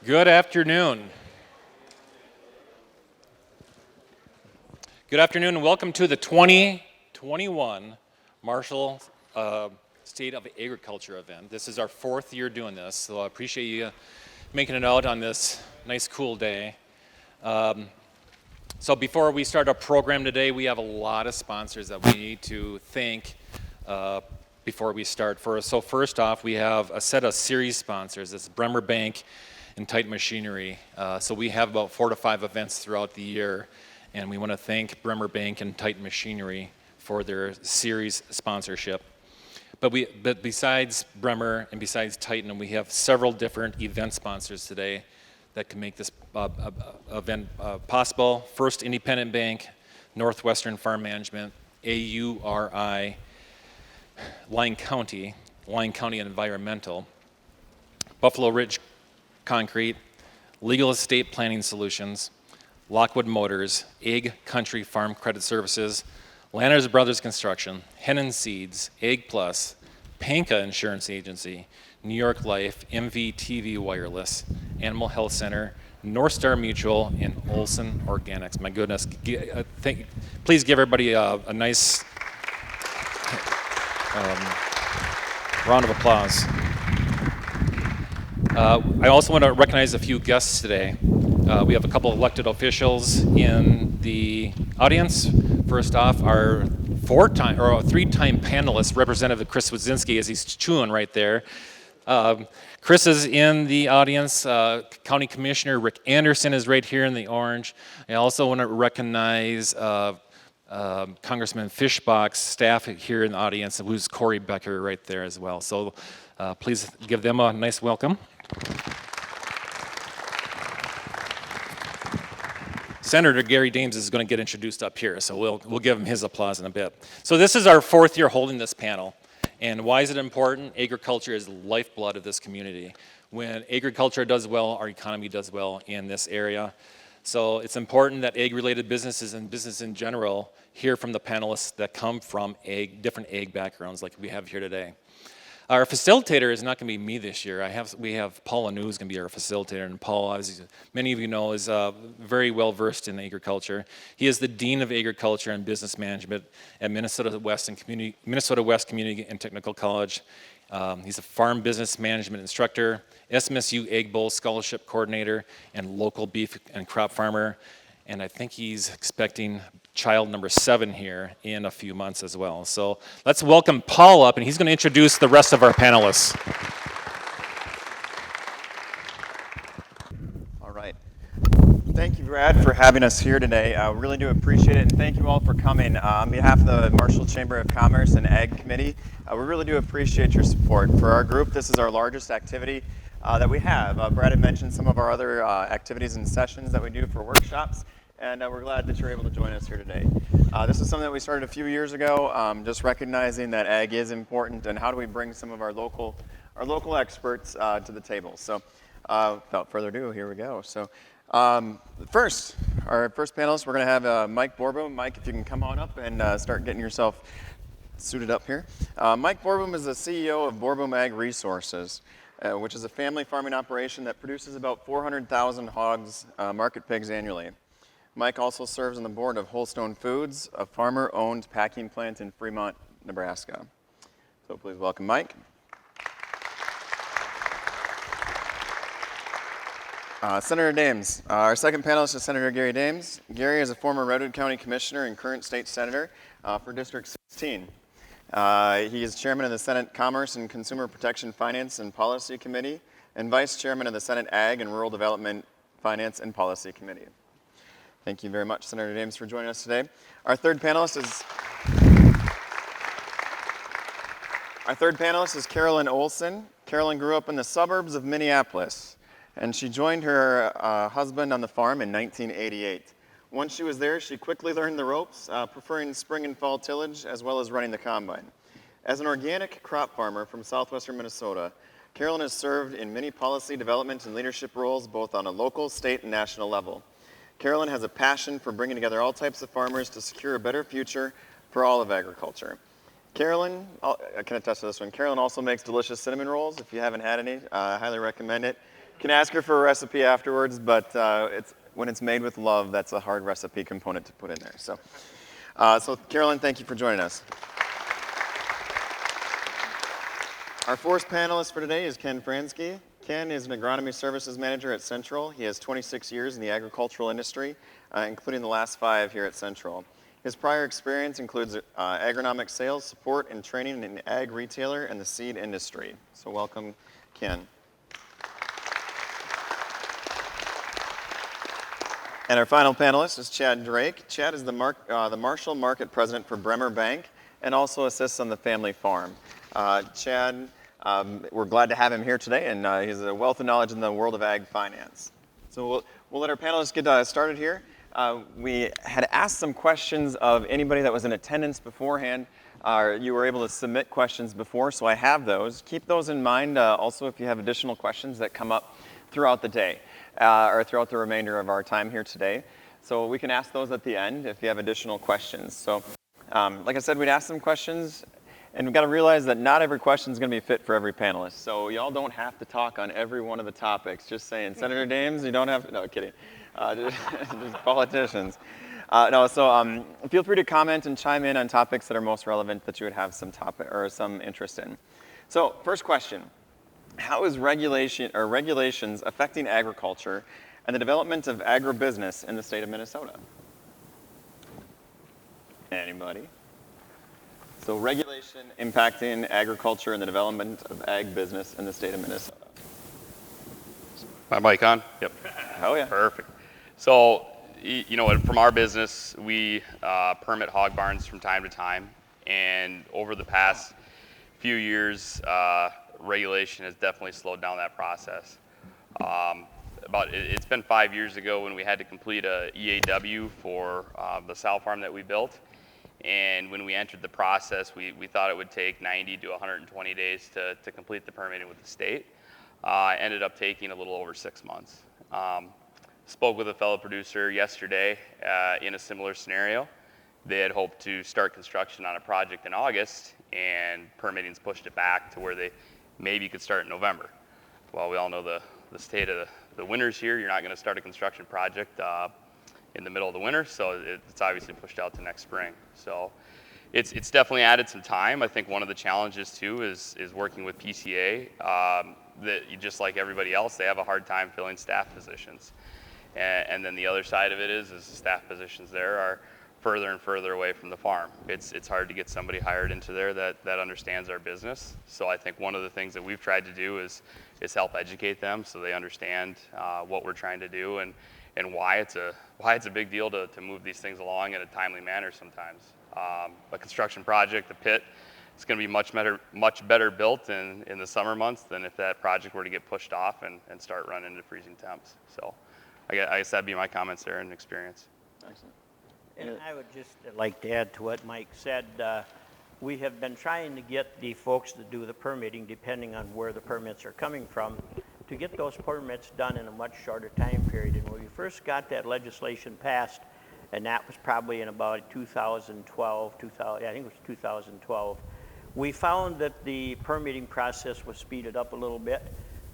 Good afternoon. Good afternoon and welcome to the 2021 Marshall State of Agriculture event. This is our fourth year doing this, so I appreciate you making it out on this nice cool day. So before we start our program today, we have a lot of sponsors that we need to thank before we start. So first off, we have a set of series sponsors. It's Bremer Bank and Titan Machinery. So we have about 4 to 5 events throughout the year, and we want to thank Bremer Bank and Titan Machinery for their series sponsorship. But besides Bremer and besides Titan, we have several different event sponsors today that can make this event possible. First, Independent Bank, Northwestern Farm Management, AURI, Lyon County Environmental, Buffalo Ridge Concrete, Legal Estate Planning Solutions, Lockwood Motors, Egg Country Farm Credit Services, Lanners Brothers Construction, Hennon Seeds, Egg Plus, Panka Insurance Agency, New York Life, MVTV Wireless, Animal Health Center, North Star Mutual, and Olson Organics. My goodness, please give everybody a nice round of applause. I also want to recognize a few guests today. We have a couple of elected officials in the audience. First off, our 3-time panelist, Representative Chris Wazinski, as he's chewing right there. Chris is in the audience. County Commissioner Rick Anderson is right here in the orange. I also want to recognize Congressman Fishbach's staff here in the audience, who's Corey Becker right there as well. So please give them a nice welcome. Senator Gary Dames is going to get introduced up here, so we'll give him his applause in a bit. So this is our 4th year holding this panel. And why is it important? Agriculture is the lifeblood of this community. When agriculture does well, our economy does well in this area. So it's important that ag-related businesses and business in general hear from the panelists that come from different ag backgrounds like we have here today. Our facilitator is not going to be me this year. We have Paul Anu who's going to be our facilitator, and Paul, as many of you know, is very well versed in agriculture. He is the Dean of Agriculture and Business Management at Minnesota West Community and Technical College. He's a farm business management instructor, SMSU Egg Bowl scholarship coordinator, and local beef and crop farmer. And I think he's expecting child number 7 here in a few months as well. So let's welcome Paul up, and he's going to introduce the rest of our panelists. All right. Thank you, Brad, for having us here today. I really do appreciate it, and thank you all for coming. On behalf of the Marshall Chamber of Commerce and Ag Committee, we really do appreciate your support. For our group, this is our largest activity that we have. Brad had mentioned some of our other activities and sessions that we do for workshops, and we're glad that you're able to join us here today. This is something that we started a few years ago, just recognizing that ag is important, and how do we bring some of our local experts to the table. So without further ado, here we go. So our first panelist, we're going to have Mike Borboom. Mike, if you can come on up and start getting yourself suited up here. Mike Borboom is the CEO of Borboom Ag Resources, which is a family farming operation that produces about 400,000 hogs, market pigs annually. Mike also serves on the board of Holstone Foods, a farmer-owned packing plant in Fremont, Nebraska. So please welcome Mike. Senator Dames. Our second panelist is Senator Gary Dames. Gary is a former Redwood County Commissioner and current state senator for District 16. He is chairman of the Senate Commerce and Consumer Protection Finance and Policy Committee and vice chairman of the Senate Ag and Rural Development Finance and Policy Committee. Thank you very much, Senator Dames, for joining us today. Our third panelist is Carolyn Olson. Carolyn grew up in the suburbs of Minneapolis, and she joined her husband on the farm in 1988. Once she was there, she quickly learned the ropes, preferring spring and fall tillage as well as running the combine. As an organic crop farmer from southwestern Minnesota, Carolyn has served in many policy development and leadership roles both on a local, state, and national level. Carolyn has a passion for bringing together all types of farmers to secure a better future for all of agriculture. Carolyn, I can attest to this one. Carolyn also makes delicious cinnamon rolls. If you haven't had any, I highly recommend it. Can ask her for a recipe afterwards, but when it's made with love, that's a hard recipe component to put in there. So, so Carolyn, thank you for joining us. Our fourth panelist for today is Ken Fransky. Ken is an agronomy services manager at Central. He has 26 years in the agricultural industry, including the last 5 here at Central. His prior experience includes agronomic sales, support, and training in the ag retailer and the seed industry. So welcome, Ken. And our final panelist is Chad Drake. Chad is the Marshall Market President for Bremer Bank and also assists on the family farm. Chad, we're glad to have him here today, and he's a wealth of knowledge in the world of ag finance. So we'll let our panelists get started here. We had asked some questions of anybody that was in attendance beforehand. You were able to submit questions before, so I have those. Keep those in mind also if you have additional questions that come up throughout the day. Or throughout the remainder of our time here today. So we can ask those at the end if you have additional questions. So like I said, we'd ask some questions, and we've got to realize that not every question is going to be fit for every panelist. So y'all don't have to talk on every one of the topics. Just saying, Senator Dames, you don't have to, no, kidding. Just politicians. So feel free to comment and chime in on topics that are most relevant that you would have some topic or some interest in. So first question. How is regulations affecting agriculture and the development of agribusiness in the state of Minnesota? Anybody? So regulation impacting agriculture and the development of ag business in the state of Minnesota. My mic on? Yep. Oh yeah. Perfect. So, you know, from our business, we permit hog barns from time to time, and over the past few years, regulation has definitely slowed down that process. It's been 5 years ago when we had to complete a EAW for the sow farm that we built, and when we entered the process, we thought it would take 90 to 120 days to complete the permitting with the state. Ended up taking a little over 6 months. Spoke with a fellow producer yesterday in a similar scenario. They had hoped to start construction on a project in August, and permitting's pushed it back to where they maybe could start in November. Well, we all know the state of the winters here. You're not going to start a construction project in the middle of the winter, so it's obviously pushed out to next spring. So it's definitely added some time. I think one of the challenges too is working with PCA. That just like everybody else, they have a hard time filling staff positions. And then the other side of it is the staff positions there are further and further away from the farm. It's hard to get somebody hired into there that understands our business. So I think one of the things that we've tried to do is help educate them so they understand what we're trying to do and why it's a big deal to move these things along in a timely manner sometimes. A construction project, a pit, it's going to be much better built in the summer months than if that project were to get pushed off and start running into freezing temps. So I guess that'd be my comments there and experience. Excellent. And I would just like to add to what Mike said. We have been trying to get the folks that do the permitting, depending on where the permits are coming from, to get those permits done in a much shorter time period. And when we first got that legislation passed, and that was probably in about 2012, I think it was 2012, we found that the permitting process was speeded up a little bit,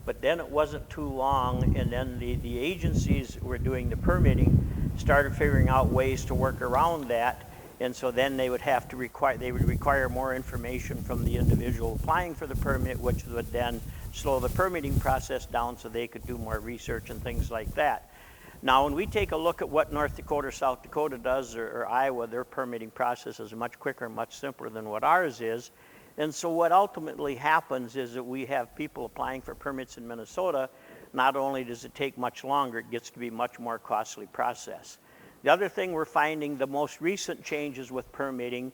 but then it wasn't too long, and then the agencies who were doing the permitting started figuring out ways to work around that, and so then they would require more information from the individual applying for the permit, which would then slow the permitting process down so they could do more research and things like that. Now, when we take a look at what North Dakota or South Dakota does, or Iowa, their permitting process is much quicker and much simpler than what ours is. And so what ultimately happens is that we have people applying for permits in Minnesota. Not only does it take much longer, it gets to be a much more costly process. The other thing we're finding, the most recent changes with permitting,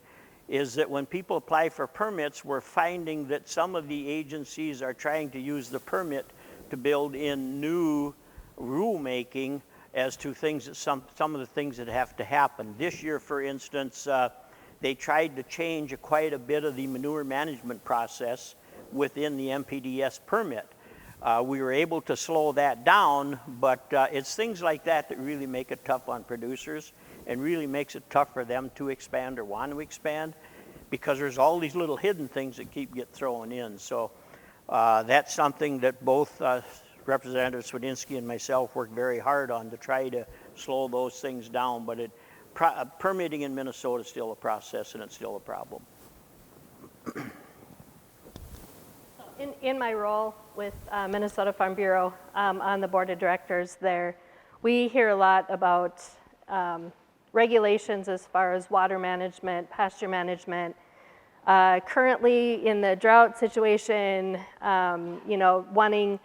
is that when people apply for permits, we're finding that some of the agencies are trying to use the permit to build in new rulemaking as to things that some of the things that have to happen. This year, for instance, they tried to change quite a bit of the manure management process within the MPDS permit. We were able to slow that down, but it's things like that that really make it tough on producers and really makes it tough for them to expand or want to expand, because there's all these little hidden things that keep getting thrown in. So that's something that both Representative Swedinsky and myself worked very hard on to try to slow those things down, but permitting in Minnesota is still a process and it's still a problem. In my role with Minnesota Farm Bureau on the board of directors there, we hear a lot about regulations as far as water management, pasture management. Currently in the drought situation, wanting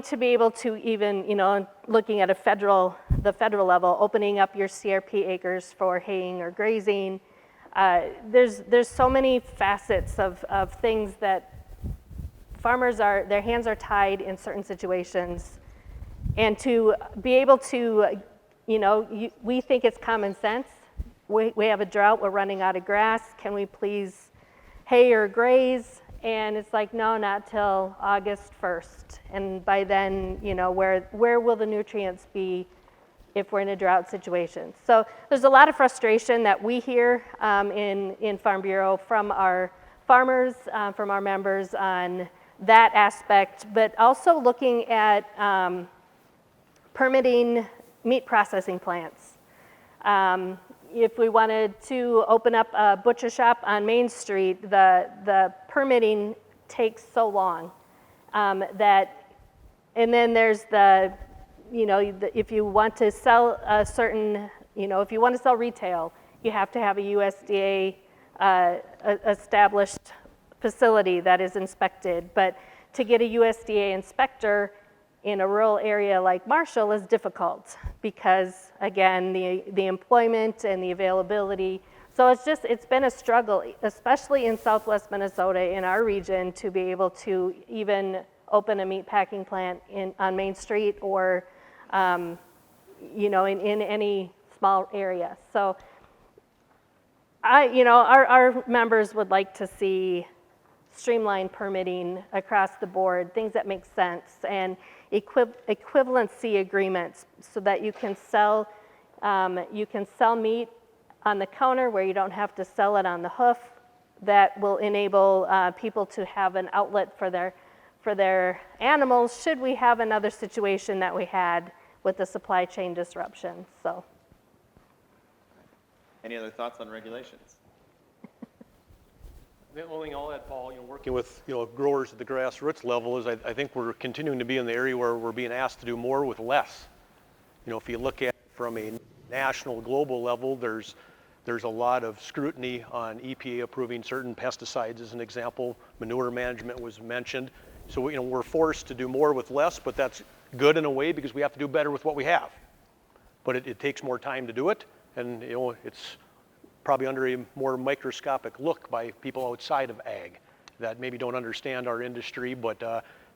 to be able to even, looking at the federal level, opening up your CRP acres for haying or grazing. There's so many facets of things that farmers their hands are tied in certain situations. And to be able to, we think it's common sense. We have a drought, we're running out of grass. Can we please hay or graze? And it's like, no, not till August 1st. And by then, where will the nutrients be if we're in a drought situation? So there's a lot of frustration that we hear in Farm Bureau from our farmers, from our members on that aspect, but also looking at permitting meat processing plants. If we wanted to open up a butcher shop on Main Street, the permitting takes so long and then there's if you want to sell a certain, if you want to sell retail, you have to have a USDA established facility that is inspected. But to get a USDA inspector in a rural area like Marshall is difficult because, again, the employment and the availability. So it's been a struggle, especially in Southwest Minnesota, in our region, to be able to even open a meat packing plant on Main Street or, in any small area. So, our members would like to see streamlined permitting across the board, things that make sense, and equivalency agreements so that you can sell meat on the counter where you don't have to sell it on the hoof. That will enable people to have an outlet for their animals should we have another situation that we had with the supply chain disruption. So, Any other thoughts on regulations? The only thing I'll add, Paul, working with growers at the grassroots level is I think we're continuing to be in the area where we're being asked to do more with less. If you look at it from a national, global level, there's a lot of scrutiny on EPA approving certain pesticides, as an example. Manure management was mentioned. So we're forced to do more with less, but that's good in a way because we have to do better with what we have. But it takes more time to do it, and it's probably under a more microscopic look by people outside of ag that maybe don't understand our industry but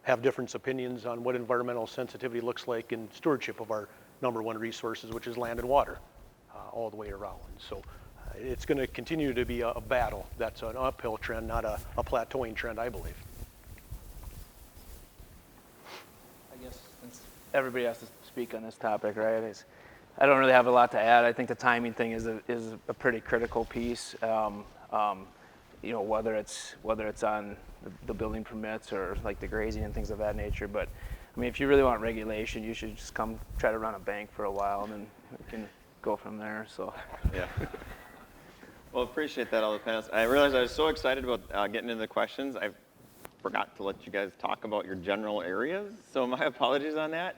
have different opinions on what environmental sensitivity looks like in stewardship of our number one resources, which is land and water, all the way around. So it's going to continue to be a battle. That's an uphill trend, not a plateauing trend, I believe. I guess since everybody has to speak on this topic, right? I don't really have a lot to add. I think the timing thing is a pretty critical piece. Whether it's on the building permits or like the grazing and things of that nature. But I mean, if you really want regulation, you should just come try to run a bank for a while, and then we can go from there. So Yeah. Well, appreciate that, all the panelists. I realized I was so excited about getting into the questions. I forgot to let you guys talk about your general areas, so my apologies on that.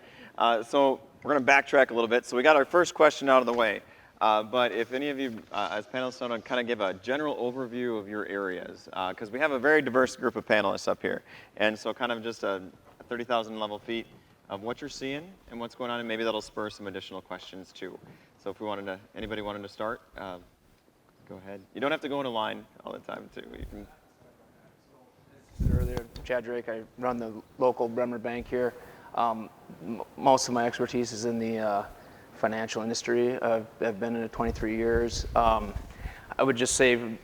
So we're going to backtrack a little bit. So we got our first question out of the way. But if any of you, as panelists, want to kind of give a general overview of your areas, because we have a very diverse group of panelists up here. And so kind of just a 30,000 level feet of what you're seeing and what's going on, and maybe that'll spur some additional questions too. So if anybody wanted to start, go ahead. You don't have to go in a line all the time too. You can... Earlier, Chad Drake, I run the local Bremer Bank here. Most of my expertise is in the financial industry. I've been in it 23 years. I would just say,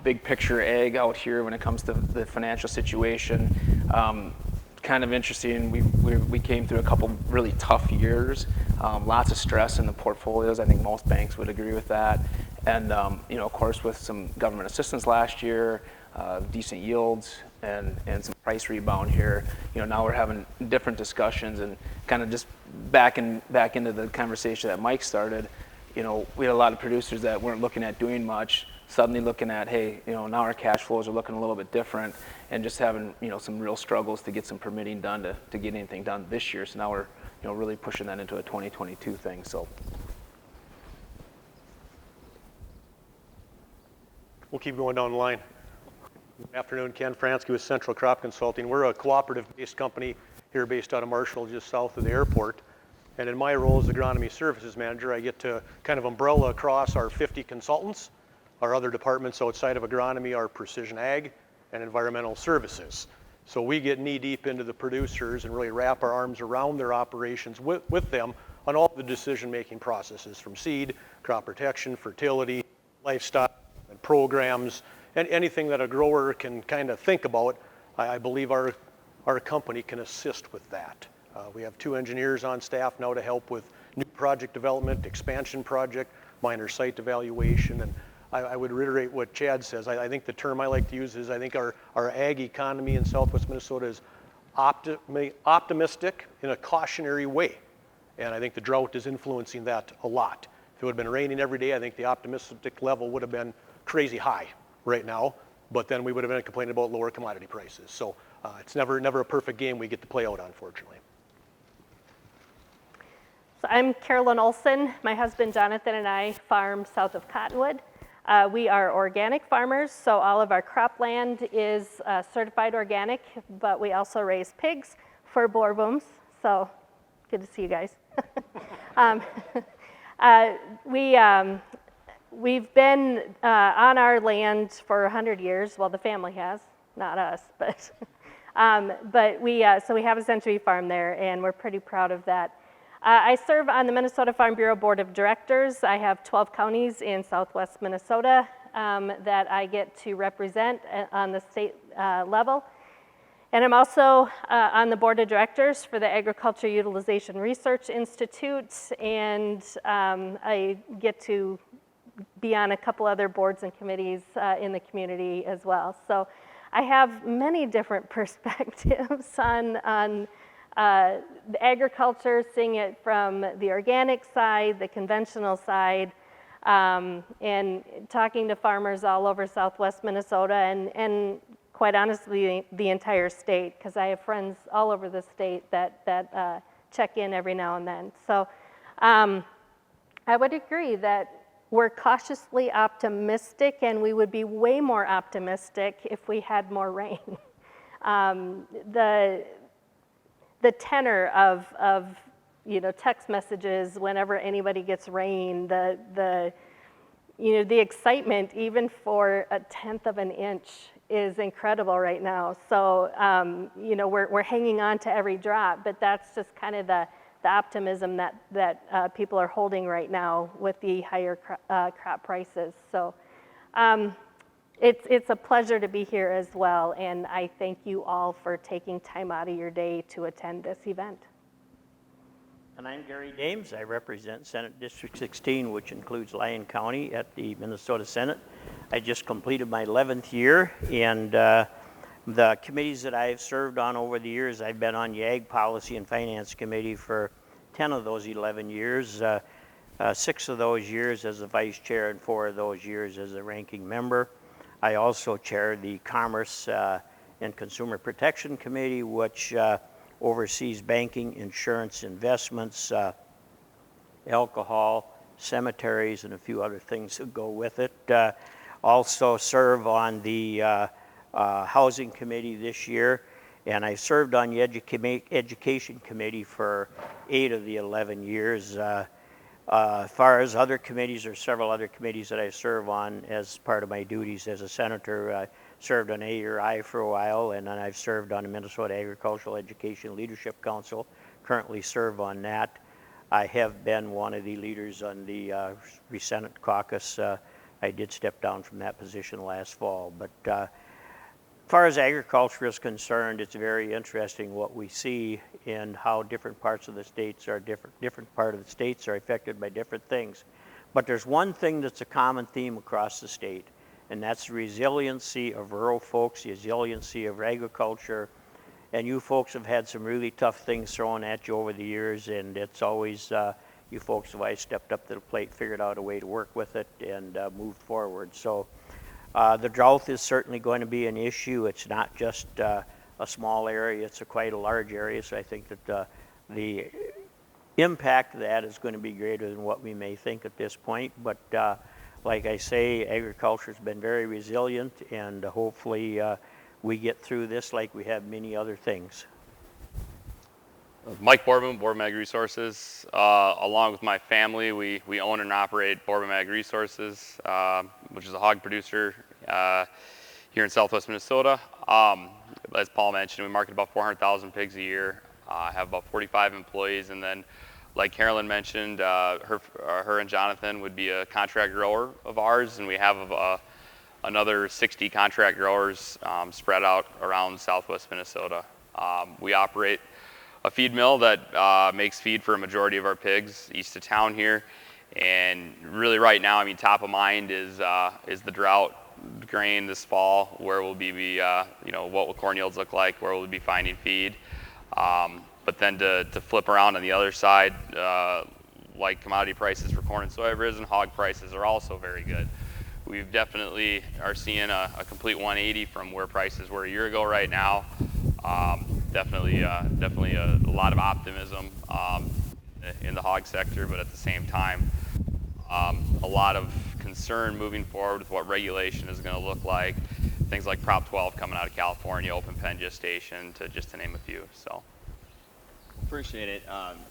big picture ag out here when it comes to the financial situation. Kind of interesting. We came through a couple really tough years. Lots of stress in the portfolios. I think most banks would agree with that. And of course, with some government assistance last year, decent yields and some price rebound here. Now we're having different discussions and kind of just back into the conversation that Mike started. We had a lot of producers that weren't looking at doing much, suddenly looking at, hey, now our cash flows are looking a little bit different, and just having, some real struggles to get some permitting done to get anything done this year. So now we're, really pushing that into a 2022 thing. So. We'll keep going down the line. Good afternoon, Ken Fransky with Central Crop Consulting. We're a cooperative-based company here based out of Marshall, just south of the airport. And in my role as agronomy services manager, I get to kind of umbrella across our 50 consultants. Our other departments outside of agronomy are precision ag and environmental services. So we get knee-deep into the producers and really wrap our arms around their operations with them on all the decision-making processes, from seed, crop protection, fertility, livestock, and programs, and anything that a grower can kind of think about. I believe our company can assist with that. We have 2 engineers on staff now to help with new project development, expansion project, minor site evaluation, and I would reiterate what Chad says. I think the term I like to use is I think our ag economy in southwest Minnesota is optimistic in a cautionary way, and I think the drought is influencing that a lot. If it would have been raining every day, I think the optimistic level would have been crazy high right now, but then we would have been complaining about lower commodity prices. So it's never a perfect game we get to play out, unfortunately. So I'm Carolyn Olson. My husband Jonathan and I farm south of Cottonwood. We are organic farmers, so all of our cropland is certified organic, but we also raise pigs for boer booms, so good to see you guys. We've been on our land for 100 years. Well, the family has, not us, but we have a century farm there, and we're pretty proud of that. I serve on the Minnesota Farm Bureau Board of Directors. I have 12 counties in southwest Minnesota that I get to represent on the state level. And I'm also on the board of directors for the Agriculture Utilization Research Institute, and I get to be on a couple other boards and committees in the community as well. So I have many different perspectives on the agriculture, seeing it from the organic side, the conventional side, and talking to farmers all over southwest Minnesota and quite honestly the entire state, because I have friends all over the state that check in every now and then. So I would agree that we're cautiously optimistic, and we would be way more optimistic if we had more rain. The tenor of text messages whenever anybody gets rain, the excitement even for 1/10 of an inch is incredible right now. So we're hanging on to every drop, but that's just kind of the optimism that people are holding right now with the higher crop prices. So it's a pleasure to be here as well, and I thank you all for taking time out of your day to attend this event. And I'm Gary Dames. I represent Senate District 16, which includes Lyon County at the Minnesota Senate. I just completed my 11th year, and the committees that I've served on over the years, I've been on the Ag Policy and Finance Committee for 10 of those 11 years, 6 of those years as a vice chair and 4 of those years as a ranking member. I also chair the Commerce and Consumer Protection Committee, which oversees banking, insurance, investments, alcohol, cemeteries, and a few other things that go with it. Also serve on the Housing Committee this year, and I served on the Education Committee for 8 of the 11 years. As far as other committees, there are several other committees that I serve on as part of my duties as a senator. I served on AERI for a while, and then I've served on the Minnesota Agricultural Education Leadership Council, currently serve on that. I have been one of the leaders on the Senate caucus. I did step down from that position last fall. But as far as agriculture is concerned, it's very interesting what we see in how different parts of the states are different part of the states are affected by different things. But there's one thing that's a common theme across the state, and that's the resiliency of rural folks, the resiliency of agriculture. And you folks have had some really tough things thrown at you over the years, and it's always, you folks have always stepped up to the plate, figured out a way to work with it, and moved forward. So the drought is certainly going to be an issue. It's not just a small area, it's quite a large area, so I think that the impact of that is going to be greater than what we may think at this point. But like I say, agriculture has been very resilient, and hopefully we get through this like we have many other things. Mike Borbum, Borbum Ag Resources. Along with my family, we own and operate Borbum Ag Resources, which is a hog producer here in southwest Minnesota. As Paul mentioned, we market about 400,000 pigs a year, have about 45 employees, and then like Carolyn mentioned, her and Jonathan would be a contract grower of ours, and we have another 60 contract growers spread out around southwest Minnesota. We operate a feed mill that makes feed for a majority of our pigs east of town here, and really right now, I mean, top of mind is the drought grain this fall, where we'll be you know, what will corn yields look like, where we'll be finding feed. But then to flip around on the other side, like commodity prices for corn and soy have risen, hog prices are also very good. We've definitely are seeing a complete 180 from where prices were a year ago right now. Definitely a lot of optimism in the hog sector, but at the same time, a lot of concern moving forward with what regulation is going to look like. Things like Prop 12 coming out of California, open pen gestation, just to name a few. So. Appreciate it.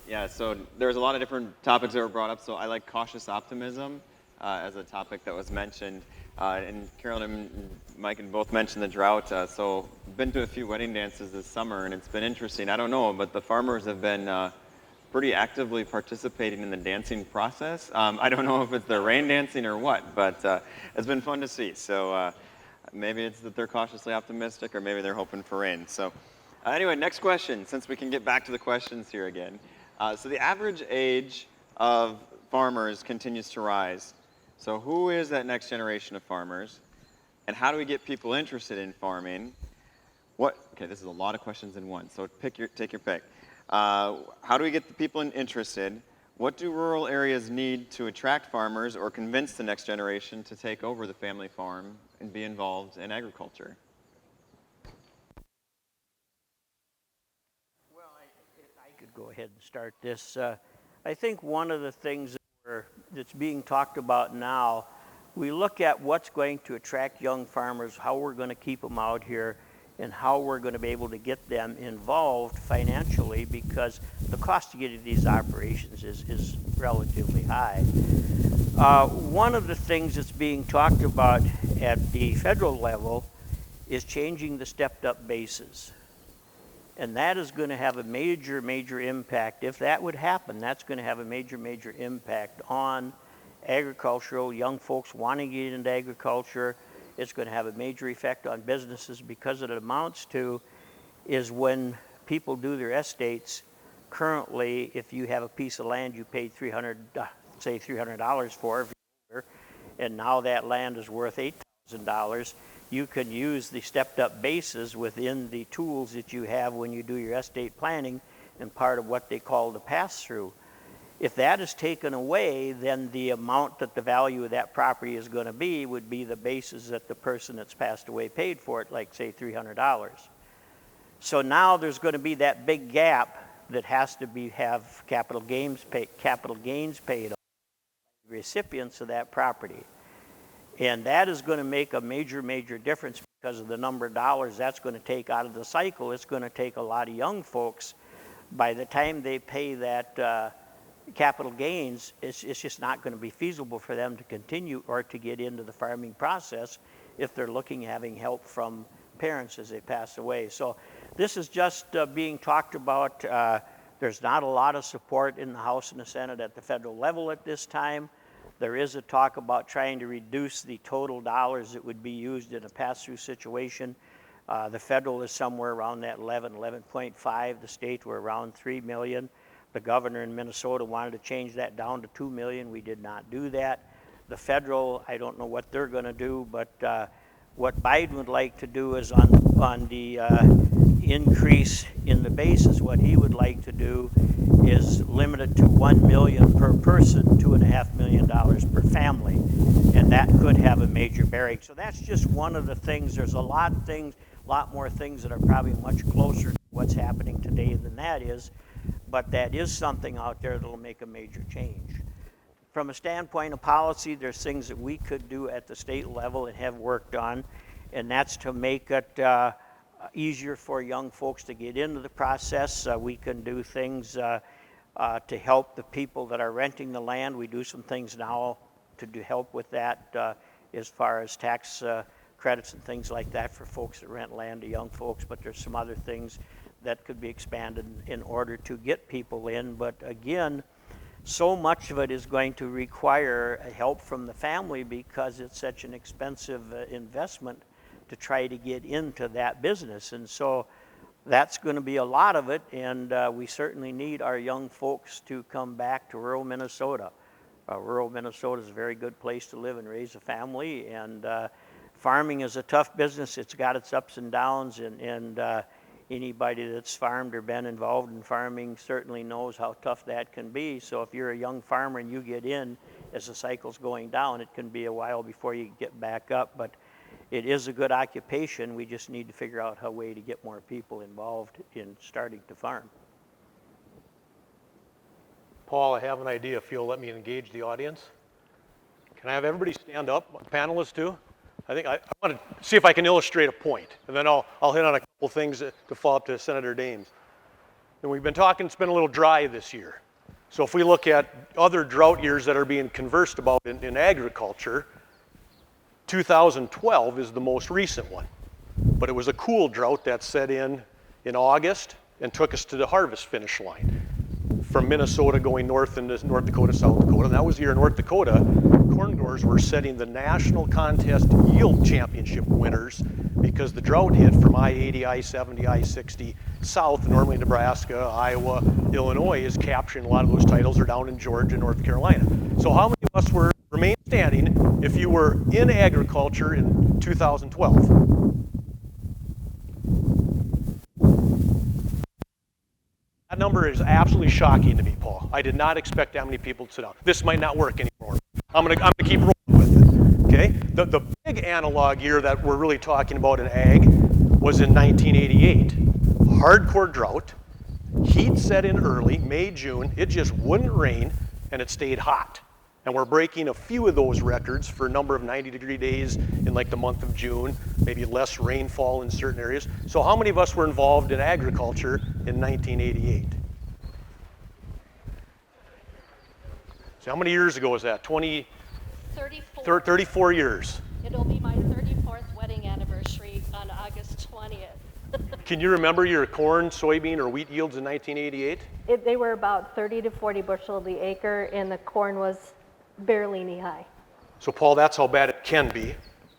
Yeah, so there's a lot of different topics that were brought up, so I like cautious optimism as a topic that was mentioned. And Carolyn and Mike had both mentioned the drought, so been to a few wedding dances this summer, and it's been interesting. I don't know, but the farmers have been pretty actively participating in the dancing process. I don't know if it's their rain dancing or what, but it's been fun to see. So maybe it's that they're cautiously optimistic, or maybe they're hoping for rain. So anyway, next question, since we can get back to the questions here again. So the average age of farmers continues to rise. So who is that next generation of farmers? And how do we get people interested in farming? Okay, this is a lot of questions in one, so take your pick. How do we get the people interested? What do rural areas need to attract farmers or convince the next generation to take over the family farm and be involved in agriculture? Well, I could go ahead and start this. I think one of the things that's being talked about now, we look at what's going to attract young farmers, how we're going to keep them out here, and how we're going to be able to get them involved financially, because the cost to get into these operations is relatively high. One of the things that's being talked about at the federal level is changing the stepped-up bases. And that is going to have a major, major impact. If that would happen, that's going to have a major, major impact on agricultural, young folks wanting to get into agriculture. It's going to have a major effect on businesses, because it amounts to is when people do their estates, currently, if you have a piece of land you paid $300 for, and now that land is worth $8,000, you can use the stepped-up bases within the tools that you have when you do your estate planning, and part of what they call the pass-through. If that is taken away, then the amount that the value of that property is going to be would be the basis that the person that's passed away paid for it, like say $300. So now there's going to be that big gap that has to have capital gains paid on the recipients of that property. And that is going to make a major, major difference, because of the number of dollars that's going to take out of the cycle. It's going to take a lot of young folks. By the time they pay that capital gains, it's just not going to be feasible for them to continue or to get into the farming process if they're looking at having help from parents as they pass away. So this is just being talked about. There's not a lot of support in the House and the Senate at the federal level at this time. There is a talk about trying to reduce the total dollars that would be used in a pass-through situation. The federal is somewhere around that 11.5. The state were around 3 million. The governor in Minnesota wanted to change that down to 2 million. We did not do that. The federal, I don't know what they're going to do, but what Biden would like to do is on the increase in the basis, what he would like to do is limit it to $1 million per person, $2.5 million per family, and that could have a major bearing. So that's just one of the things. There's a lot more things that are probably much closer to what's happening today than that is, but that is something out there that'll make a major change. From a standpoint of policy, there's things that we could do at the state level and have worked on, and that's to make it easier for young folks to get into the process. We can do things to help the people that are renting the land. We do some things now to help with that as far as tax credits and things like that for folks that rent land to young folks, but there's some other things that could be expanded in order to get people in. But again, so much of it is going to require help from the family because it's such an expensive investment to try to get into that business. And so that's going to be a lot of it, and we certainly need our young folks to come back to rural Minnesota. Rural Minnesota is a very good place to live and raise a family, and farming is a tough business. It's got its ups and downs, and anybody that's farmed or been involved in farming certainly knows how tough that can be. So if you're a young farmer and you get in as the cycle's going down, it can be a while before you get back up. But it is a good occupation. We just need to figure out a way to get more people involved in starting to farm. Paul, I have an idea if you'll let me engage the audience. Can I have everybody stand up, panelists too? I want to see if I can illustrate a point, and then I'll hit on a couple things to follow up to Senator Dames. And we've been talking, it's been a little dry this year. So if we look at other drought years that are being conversed about in agriculture, 2012 is the most recent one. But it was a cool drought that set in August and took us to the harvest finish line. From Minnesota going north into North Dakota, South Dakota. And that was the year in North Dakota, corn growers were setting the national contest yield championship winners because the drought hit from I-80, I-70, I-60 south. Normally Nebraska, Iowa, Illinois is capturing a lot of those titles. Are down in Georgia, North Carolina. So how many of us remain standing if you were in agriculture in 2012? That number is absolutely shocking to me, Paul. I did not expect that many people to sit down. This might not work anymore. I'm gonna keep rolling with it, okay? The big analog year that we're really talking about in ag was in 1988. Hardcore drought, heat set in early, May, June, it just wouldn't rain, and it stayed hot. And we're breaking a few of those records for a number of 90-degree days in like the month of June, maybe less rainfall in certain areas. So how many of us were involved in agriculture in 1988? So how many years ago was that? 34. 34 years. It'll be my 34th wedding anniversary on August 20th. Can you remember your corn, soybean, or wheat yields in 1988? They were about 30 to 40 bushel the acre, and the corn was barely knee-high. So Paul, that's how bad it can be.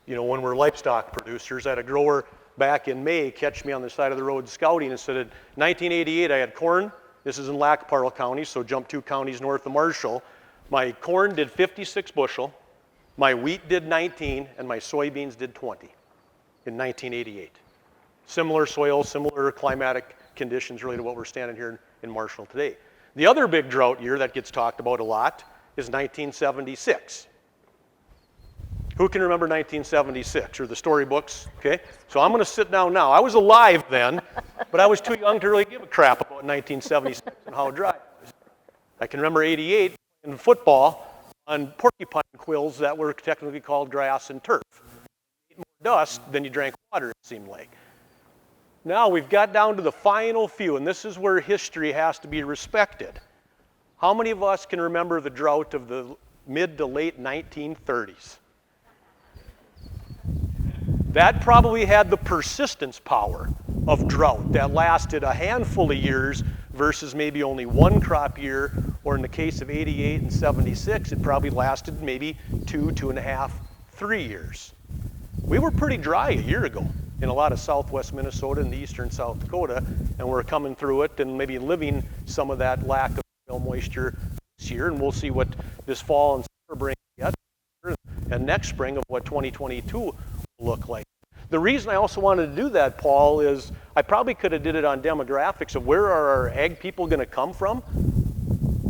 You know, when we're livestock producers, I had a grower back in May catch me on the side of the road scouting and said, in 1988 I had corn. This is in Lac-Parle County, so jump 2 counties north of Marshall. My corn did 56 bushel, my wheat did 19, and my soybeans did 20 in 1988. Similar soil, similar climatic conditions really to what we're standing here in Marshall today. The other big drought year that gets talked about a lot is 1976. Who can remember 1976 or the storybooks? Okay, so I'm going to sit down now. I was alive then, but I was too young to really give a crap about 1976 and how dry it was. I can remember 88 in football on porcupine quills that were technically called grass and turf. You ate more dust than you drank water, it seemed like. Now we've got down to the final few, and this is where history has to be respected. How many of us can remember the drought of the mid to late 1930s? That probably had the persistence power of drought that lasted a handful of years versus maybe only one crop year, or in the case of 88 and 76, it probably lasted maybe 2.5, 3 years. We were pretty dry a year ago in a lot of southwest Minnesota and the eastern South Dakota, and we're coming through it and maybe living some of that lack of moisture this year, and we'll see what this fall and summer brings yet. and next spring of what 2022 will look like. The reason I also wanted to do that, Paul, is I probably could have did it on demographics of where are our ag people going to come from.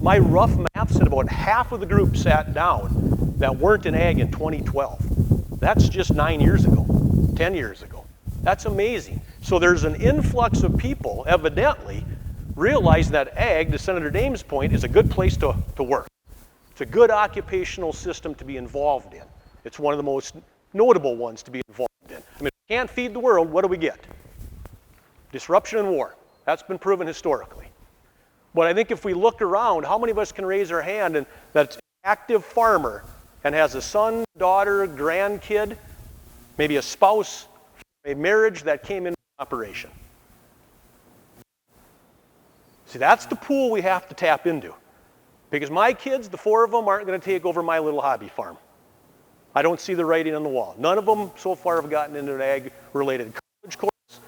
My rough math said about half of the group sat down that weren't in ag in 2012. That's just 9 years ago, 10 years ago. That's amazing. So there's an influx of people, evidently, realizing that ag, to Senator Dame's point, is a good place to work. It's a good occupational system to be involved in. It's one of the most notable ones to be involved in. I mean, if we can't feed the world, what do we get? Disruption and war. That's been proven historically. But I think if we look around, how many of us can raise our hand and that's an active farmer and has a son, daughter, grandkid, maybe a spouse, a marriage that came into operation? See, that's the pool we have to tap into. Because my kids, the 4 of them, aren't going to take over my little hobby farm. I don't see the writing on the wall. None of them so far have gotten into an ag-related college course,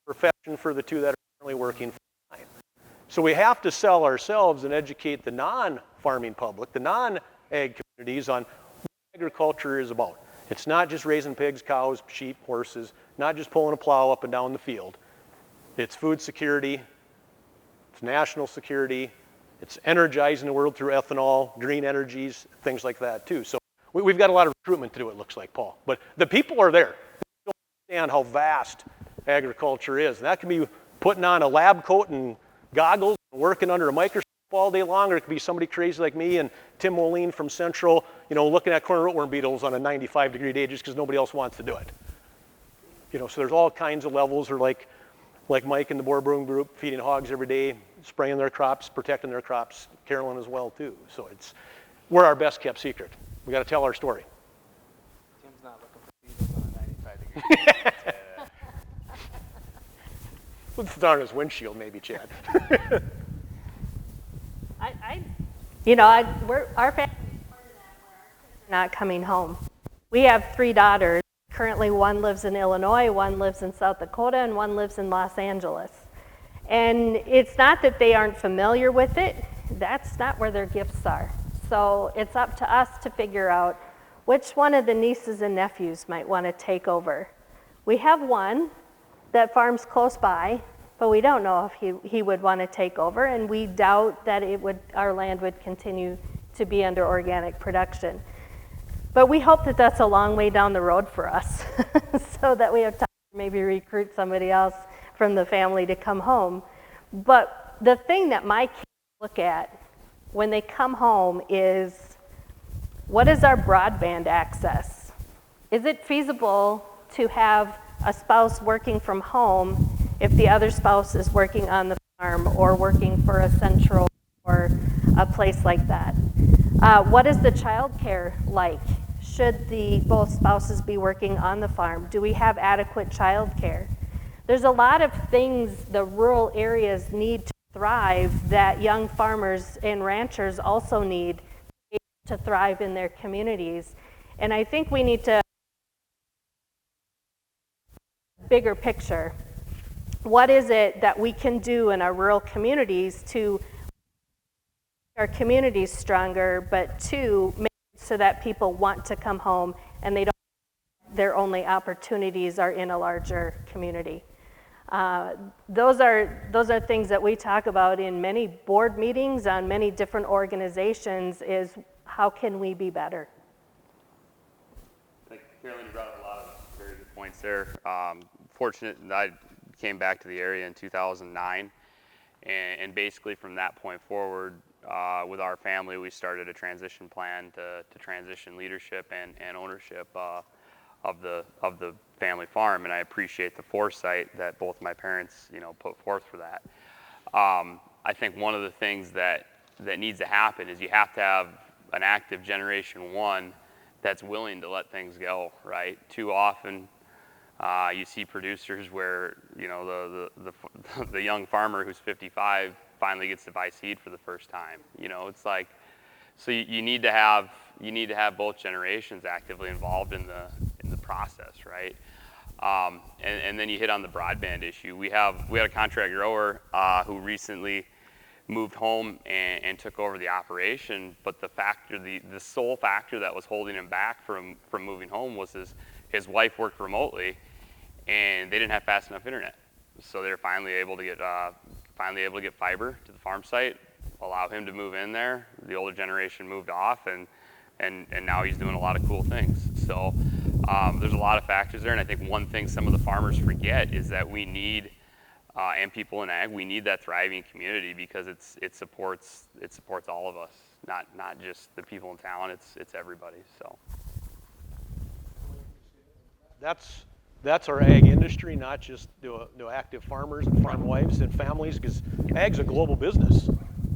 profession for the 2 that are currently working full-time. So we have to sell ourselves and educate the non-farming public, the non-ag communities on what agriculture is about. It's not just raising pigs, cows, sheep, horses, not just pulling a plow up and down the field. It's food security, it's national security, it's energizing the world through ethanol, green energies, things like that too. So we've got a lot of recruitment to do, it looks like, Paul. But the people are there. They don't understand how vast agriculture is. And that can be putting on a lab coat and goggles and working under a microscope all day long, or it could be somebody crazy like me and Tim Moline from Central, looking at corn rootworm beetles on a 95-degree day just because nobody else wants to do it. So there's all kinds of levels, or like Mike and the Boer Broom Group, feeding hogs every day, spraying their crops, protecting their crops, Carolyn as well too. So we're our best kept secret. We got to tell our story. Tim's not looking for beetles on a 95-degree. Let's start his windshield, maybe, Chad. Our family is not coming home. We have 3 daughters. Currently, one lives in Illinois, one lives in South Dakota, and one lives in Los Angeles. And it's not that they aren't familiar with it. That's not where their gifts are. So it's up to us to figure out which one of the nieces and nephews might want to take over. We have one that farms close by, but we don't know if he would want to take over, and we doubt that our land would continue to be under organic production. But we hope that that's a long way down the road for us, so that we have time to maybe recruit somebody else from the family to come home. But the thing that my kids look at when they come home is, what is our broadband access? Is it feasible to have a spouse working from home if the other spouse is working on the farm or working for a central or a place like that? What is the child care like? Should both spouses be working on the farm? Do we have adequate child care? There's a lot of things the rural areas need to thrive that young farmers and ranchers also need to thrive in their communities. And I think we need to bigger picture. What is it that we can do in our rural communities to make our communities stronger, but to make it so that people want to come home and their only opportunities are in a larger community? Those are things that we talk about in many board meetings on many different organizations, is how can we be better? I think Carolyn brought up a lot of very good points there. Fortunate that I came back to the area in 2009, and basically from that point forward, with our family, we started a transition plan to transition leadership and ownership of the family farm, and I appreciate the foresight that both my parents, put forth for that. I think one of the things that needs to happen is you have to have an active generation 1 that's willing to let things go, right? Too often, you see producers where the young farmer who's 55 finally gets to buy seed for the first time. It's like, so you need to have both generations actively involved in the process, right? And then you hit on the broadband issue. We had a contract grower who recently moved home and took over the operation. But the sole factor that was holding him back from moving home was his wife worked remotely, and they didn't have fast enough internet. So they're finally able to get fiber to the farm site, allow him to move in there. The older generation moved off, and now he's doing a lot of cool things. So there's a lot of factors there, and I think one thing some of the farmers forget is that we need, and people in ag, we need that thriving community, because it supports all of us, not just the people in town. It's everybody. So that's our ag industry, not just the active farmers and farm wives and families, because ag's a global business.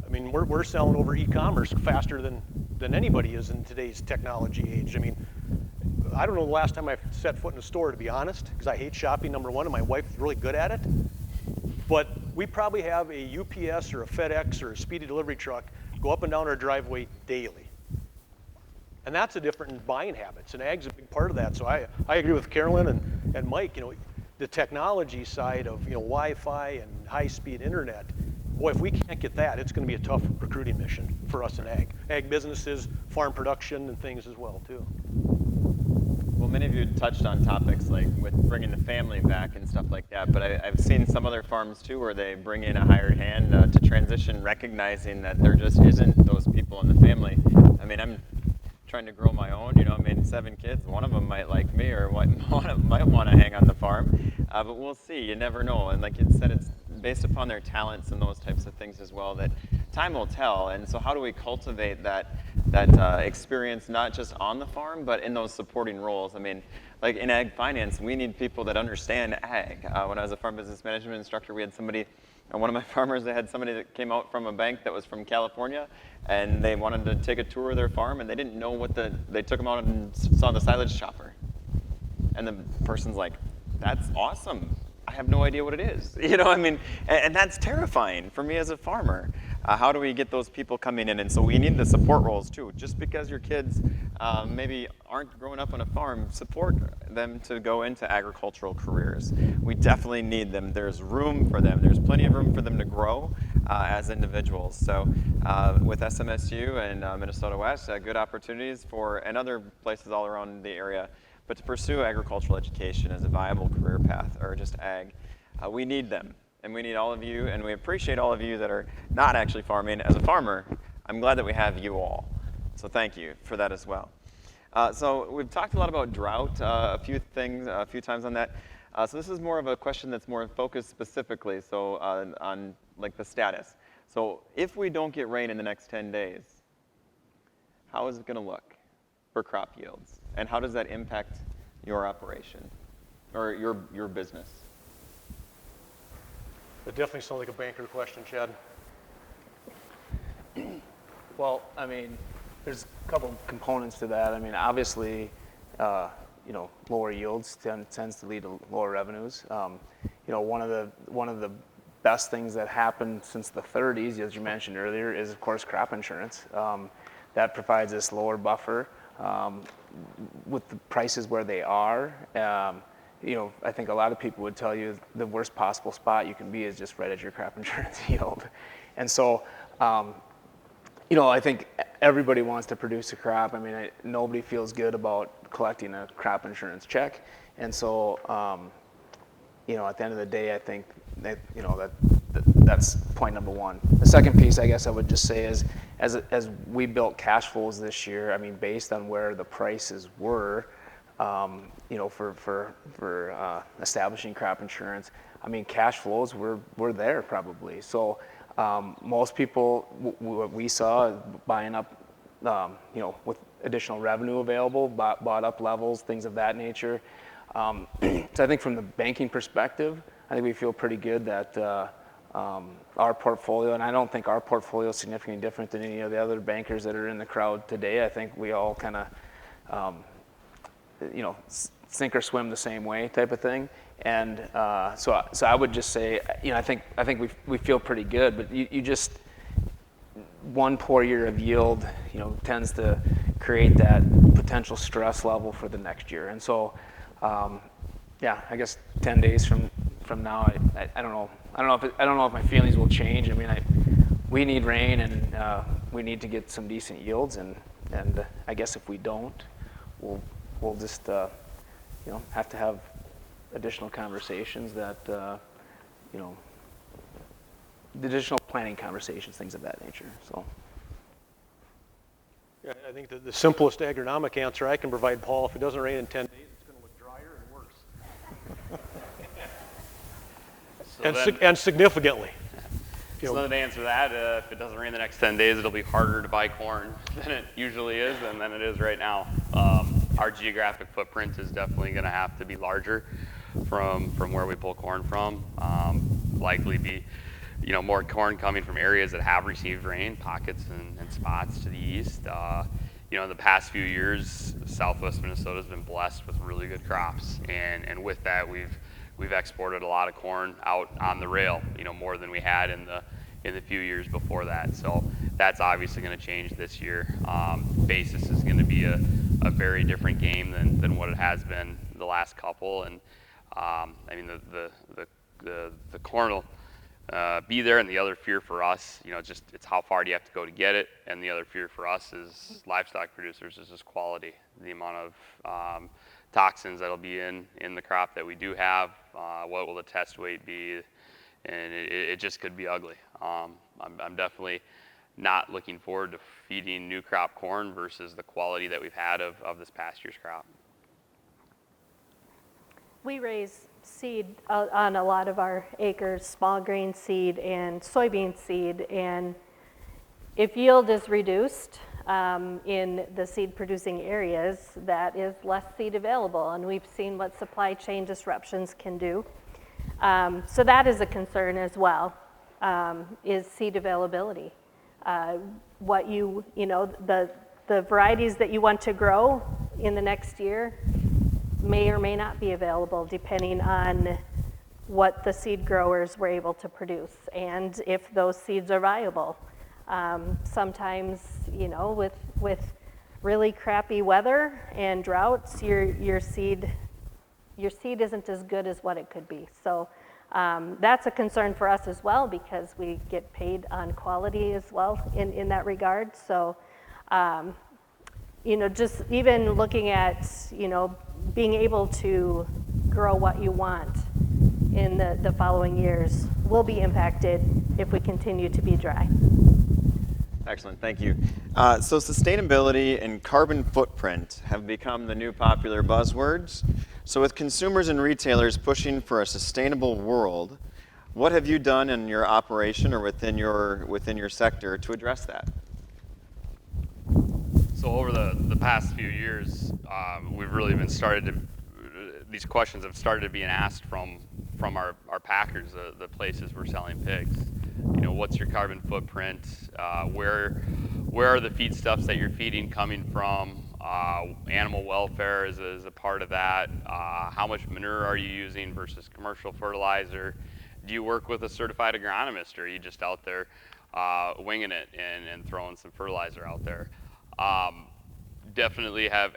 I mean, we're selling over e-commerce faster than anybody is in today's technology age. I mean, I don't know the last time I set foot in a store, to be honest, because I hate shopping, number one, and my wife's really good at it. But we probably have a UPS or a FedEx or a speedy delivery truck go up and down our driveway daily. And that's a different buying habits, and ag's a big part of that. So I agree with Carolyn and Mike. You know, the technology side of, you know, Wi-Fi and high-speed internet. Boy, if we can't get that, it's going to be a tough recruiting mission for us in ag businesses, farm production, and things as well too. Well, many of you touched on topics like with bringing the family back and stuff like that, but I've seen some other farms too where they bring in a hired hand to transition, recognizing that there just isn't those people in the family. I mean, I'm trying to grow my own, you know, I mean, 7 kids, one of them might like me or might want to hang on the farm, but we'll see, you never know. And like it said, it's based upon their talents and those types of things as well that time will tell. And so how do we cultivate that experience, not just on the farm, but in those supporting roles? I mean, like in ag finance, we need people that understand ag. When I was a farm business management instructor, we had somebody, one of my farmers, they had somebody that came out from a bank that was from California, and they wanted to take a tour of their farm, and they didn't know they took them out and saw the silage chopper. And the person's like, that's awesome. I have no idea what it is. You know, I mean, and that's terrifying for me as a farmer. How do we get those people coming in? And so we need the support roles too. Just because your kids maybe aren't growing up on a farm, support them to go into agricultural careers. We definitely need them. There's room for them. There's plenty of room for them to grow as individuals. So with SMSU and Minnesota West, good opportunities and other places all around the area, but to pursue agricultural education as a viable career path, or just ag, we need them. And we need all of you, and we appreciate all of you that are not actually farming. As a farmer, I'm glad that we have you all. So thank you for that as well. So we've talked a lot about drought, a few times on that. So this is more of a question that's more focused specifically, so on like the status. So if we don't get rain in the next 10 days, how is it gonna look for crop yields? And how does that impact your operation or your business? It definitely sounds like a banker question, Chad. Well, I mean, there's a couple components to that. I mean, obviously, you know, lower yields tends to lead to lower revenues. You know, one of the best things that happened since the 30s, as you mentioned earlier, is of course crop insurance. That provides this lower buffer. With the prices where they are, you know, I think a lot of people would tell you the worst possible spot you can be is just right at your crop insurance yield. And so, you know, I think everybody wants to produce a crop. I mean, nobody feels good about collecting a crop insurance check. And so, you know, at the end of the day, I think that, you know, that's point number one. The second piece, I guess I would just say is, as we built cash flows this year, I mean, based on where the prices were, you know, for establishing crop insurance, I mean, cash flows were there probably. So most people, what we saw, buying up, you know, with additional revenue available, bought up levels, things of that nature. So I think from the banking perspective, I think we feel pretty good that our portfolio, and I don't think our portfolio is significantly different than any of the other bankers that are in the crowd today. I think we all kind of, you know, sink or swim the same way type of thing. And so I would just say, you know, I think we feel pretty good, but you just, one poor year of yield, you know, tends to create that potential stress level for the next year. And so, yeah, I guess 10 days from now, I don't know. I don't know if my feelings will change. I mean, we need rain, and we need to get some decent yields, and I guess if we don't, we'll just have to have additional conversations that additional planning conversations, things of that nature. So. Yeah, I think that the simplest agronomic answer I can provide, Paul, if it doesn't rain in 10 days, it's going to look drier and worse. And significantly. So then to answer that, if it doesn't rain the next 10 days, it'll be harder to buy corn than it usually is and than it is right now. Our geographic footprint is definitely going to have to be larger from where we pull corn from. Likely be more corn coming from areas that have received rain, pockets and spots to the east. In the past few years, Southwest Minnesota has been blessed with really good crops, and with that, we've exported a lot of corn out on the rail, more than we had in the few years before that. So that's obviously going to change this year. Basis is going to be a very different game than what it has been the last couple, and the corn will be there, and the other fear for us, it's how far do you have to go to get it, and the other fear for us is livestock producers is just quality, the amount of toxins that'll be in the crop that we do have, what will the test weight be, and it just could be ugly. I'm definitely not looking forward to feeding new crop corn versus the quality that we've had of this past year's crop. We raise seed on a lot of our acres, small grain seed and soybean seed, and if yield is reduced in the seed producing areas, that is less seed available, and we've seen what supply chain disruptions can do. So that is a concern as well, is seed availability. The varieties that you want to grow in the next year may or may not be available depending on what the seed growers were able to produce and if those seeds are viable. Sometimes, with really crappy weather and droughts, your seed isn't as good as what it could be. So that's a concern for us as well, because we get paid on quality as well in that regard. So, just even looking at, being able to grow what you want in the following years will be impacted if we continue to be dry. Excellent, thank you. So sustainability and carbon footprint have become the new popular buzzwords. So with consumers and retailers pushing for a sustainable world, what have you done in your operation or within your sector to address that? So over the past few years, we've really been these questions have started being asked from our packers, the places we're selling pigs. What's your carbon footprint? Where are the feedstuffs that you're feeding coming from? Animal welfare is a part of that. How much manure are you using versus commercial fertilizer? Do you work with a certified agronomist, or are you just out there winging it and throwing some fertilizer out there? Definitely have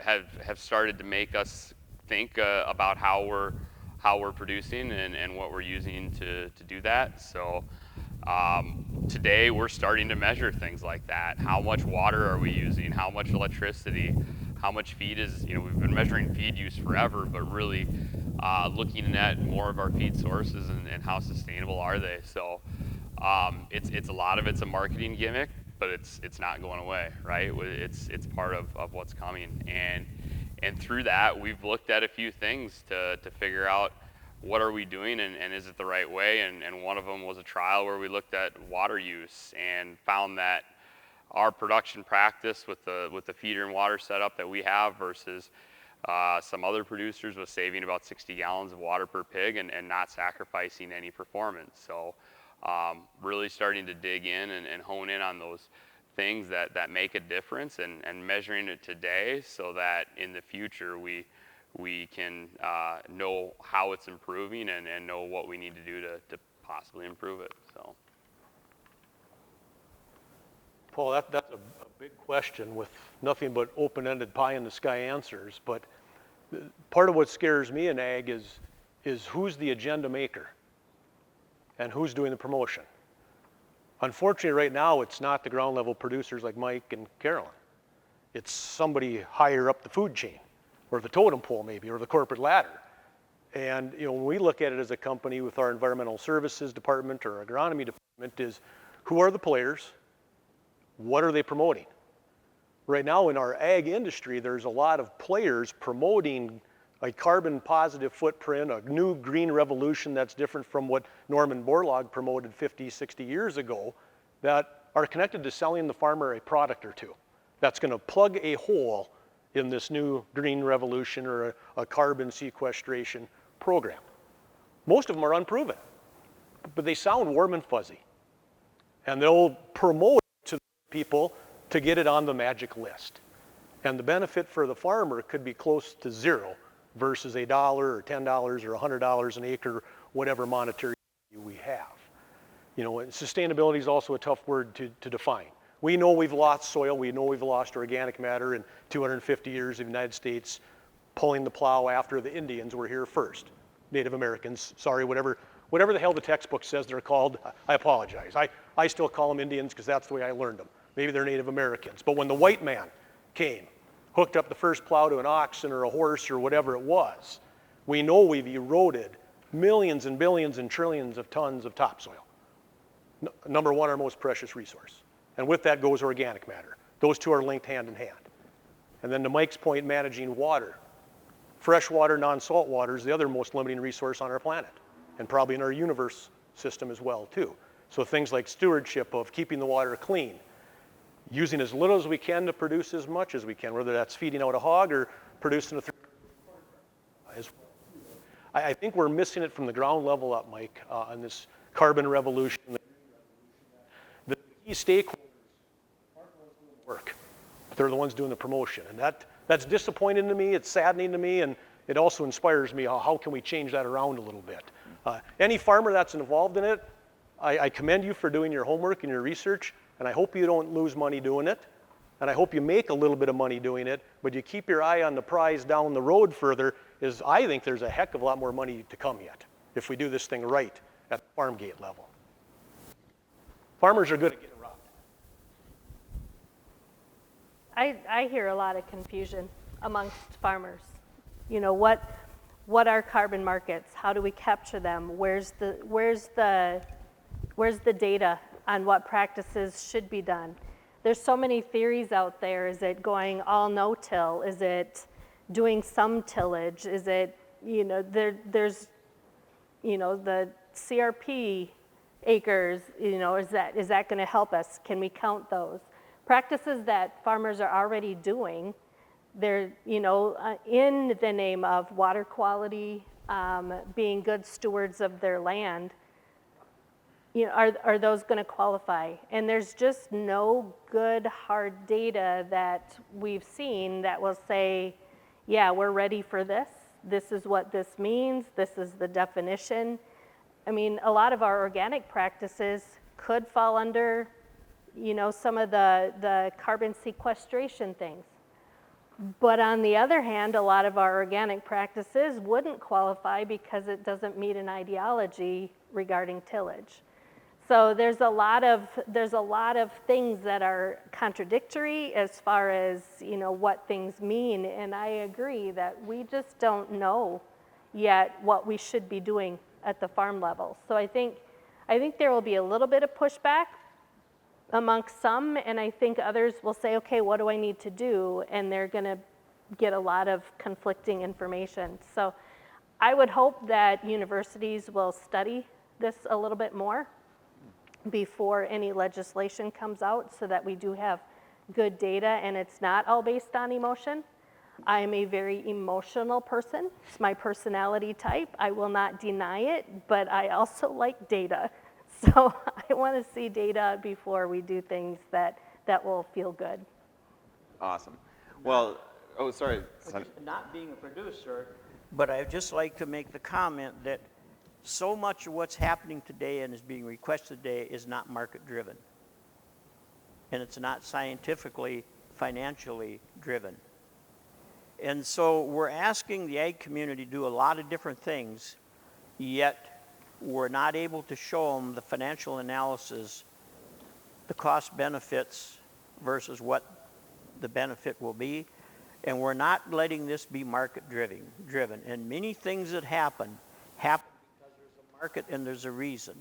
started to make us think about how we're producing and what we're using to do that. So today we're starting to measure things like that. How much water are we using? How much electricity? How much feed is, we've been measuring feed use forever, but really looking at more of our feed sources and how sustainable are they. So it's a lot of it's a marketing gimmick, but it's not going away, right? It's part of what's coming, and through that we've looked at a few things to figure out what are we doing and is it the right way, and one of them was a trial where we looked at water use and found that our production practice with the feeder and water setup that we have versus some other producers was saving about 60 gallons of water per pig and not sacrificing any performance. So really starting to dig in and hone in on those things that make a difference and measuring it today so that in the future we can know how it's improving and know what we need to do to possibly improve it. So, Paul, that's a big question with nothing but open-ended pie-in-the-sky answers. But part of what scares me in ag is who's the agenda maker and who's doing the promotion. Unfortunately, right now, it's not the ground level producers like Mike and Carolyn. It's somebody higher up the food chain, or the totem pole maybe, or the corporate ladder. And when we look at it as a company with our environmental services department or agronomy department is, who are the players? What are they promoting? Right now in our ag industry, there's a lot of players promoting a carbon positive footprint, a new green revolution that's different from what Norman Borlaug promoted 50, 60 years ago, that are connected to selling the farmer a product or two that's going to plug a hole in this new green revolution or a carbon sequestration program. Most of them are unproven, but they sound warm and fuzzy. And they'll promote it to people to get it on the magic list. And the benefit for the farmer could be close to zero versus $1 or $10 or $100 an acre, whatever monetary value we have. And sustainability is also a tough word to define. We know we've lost soil, we know we've lost organic matter in 250 years of the United States pulling the plow after the Indians were here first. Native Americans, sorry, whatever the hell the textbook says they're called, I apologize. I still call them Indians because that's the way I learned them. Maybe they're Native Americans. But when the white man came, hooked up the first plow to an oxen or a horse or whatever it was, we know we've eroded millions and billions and trillions of tons of topsoil. Number one, our most precious resource. And with that goes organic matter. Those two are linked hand in hand. And then to Mike's point, managing water. Fresh water, non-salt water is the other most limiting resource on our planet, and probably in our universe system as well too. So things like stewardship of keeping the water clean, using as little as we can to produce as much as we can, whether that's feeding out a hog or producing a as well. I think we're missing it from the ground level up, Mike, on this carbon revolution. The key stakeholders aren't the ones doing the work. They're the ones doing the promotion. And that's disappointing to me, it's saddening to me, and it also inspires me how can we change that around a little bit. Any farmer that's involved in it, I commend you for doing your homework and your research, and I hope you don't lose money doing it, and I hope you make a little bit of money doing it, but you keep your eye on the prize down the road further, is I think there's a heck of a lot more money to come yet if we do this thing right at the farm gate level. Farmers are good at getting robbed. I hear a lot of confusion amongst farmers. What are carbon markets? How do we capture them? Where's the data on what practices should be done? There's so many theories out there. Is it going all no-till? Is it doing some tillage? Is it, there's the CRP acres, is that going to help us? Can we count those? Practices that farmers are already doing, they're, in the name of water quality, being good stewards of their land, are those going to qualify? And there's just no good hard data that we've seen that will say, yeah, we're ready for this. This is what this means. This is the definition. I mean, a lot of our organic practices could fall under, some of the carbon sequestration things. But on the other hand, a lot of our organic practices wouldn't qualify because it doesn't meet an ideology regarding tillage. So there's a lot of things that are contradictory as far as what things mean, and I agree that we just don't know yet what we should be doing at the farm level. So I think there will be a little bit of pushback amongst some, and I think others will say, okay, what do I need to do? And they're going to get a lot of conflicting information. So I would hope that universities will study this a little bit more before any legislation comes out so that we do have good data and it's not all based on emotion. I am a very emotional person. It's my personality type. I will not deny it, but I also like data. So I want to see data before we do things that will feel good. Awesome. Well, sorry. Not being a producer, but I'd just like to make the comment that so much of what's happening today and is being requested today is not market driven. And it's not scientifically, financially driven. And so we're asking the ag community to do a lot of different things, yet we're not able to show them the financial analysis the cost benefits versus what the benefit will be. And we're not letting this be market driven. And many things that happen because there's a market and there's a reason.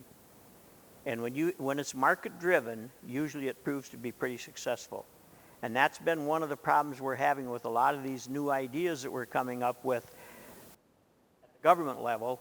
And when it's market driven, usually it proves to be pretty successful. And that's been one of the problems we're having with a lot of these new ideas that we're coming up with at the government level